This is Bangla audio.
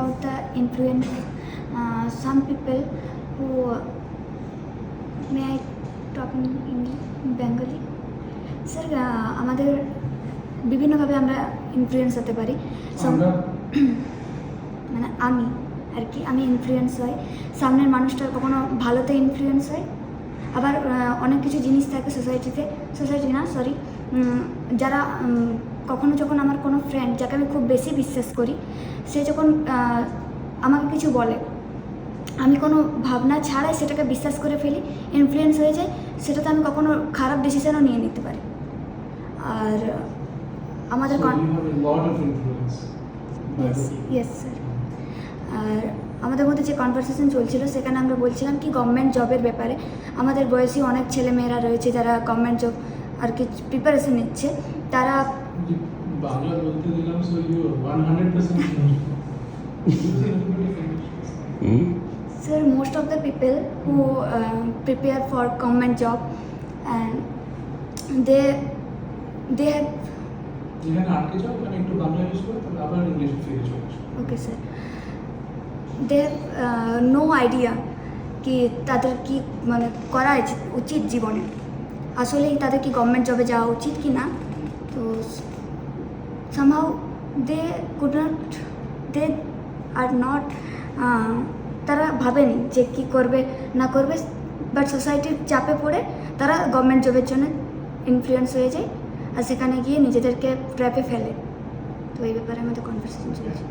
about the influence. Some people who may I talk in Bengali? Sir আমাদের বিভিন্নভাবে আমরা ইনফ্লুয়েন্স হতে পারি। মানে আমি আর কি আমি ইনফ্লুয়েন্স হয়, সামনের মানুষটার কখনো ভালোতে ইনফ্লুয়েন্স হয়, আবার অনেক কিছু জিনিস থাকে যারা কখনো যখন আমার কোনো ফ্রেন্ড যাকে আমি খুব বেশি বিশ্বাস করি, সে যখন আমাকে কিছু বলে, আমি কোনো ভাবনা ছাড়াই সেটাকে বিশ্বাস করে ফেলি, ইনফ্লুয়েন্স হয়ে যায়, সেটাতে আমি কখনো খারাপ ডিসিশনও নিয়ে নিতে পারি। আর আমাদের ইয়েস স্যার, আর আমাদের মধ্যে যে কনভারসেশন চলছিল সেখানে আমরা বলছিলাম কি গভর্নমেন্ট জবের ব্যাপারে। আমাদের বয়সী অনেক ছেলেমেয়েরা রয়েছে যারা গভর্নমেন্ট জব আর কি প্রিপারেশন নিচ্ছে, তারা বাংলা বলতে দিলাম, so you 100% Sir, most of the people who prepare for government job and they have যেখানে আটকে যাও ওখানে একটু বাংলা ইউজ করো, তারপর আবার ইংলিশে ফিরে চলে আসো। okay sir, they have no idea কি তাদের কি মানে করা উচিত জীবনে, আসলেই তাদের কি গভর্নমেন্ট জবে যাওয়া উচিত কি না। তো somehow they are not তারা ভাবেনি যে কী করবে না করবে, বাট সোসাইটির চাপে পড়ে তারা গভর্নমেন্ট জবের জন্য ইনফ্লুয়েন্স হয়ে যায় আর সেখানে গিয়ে নিজেদেরকে ট্র্যাপে ফেলে। তো এই ব্যাপারে আমাদের কনভারসেশন চলছে।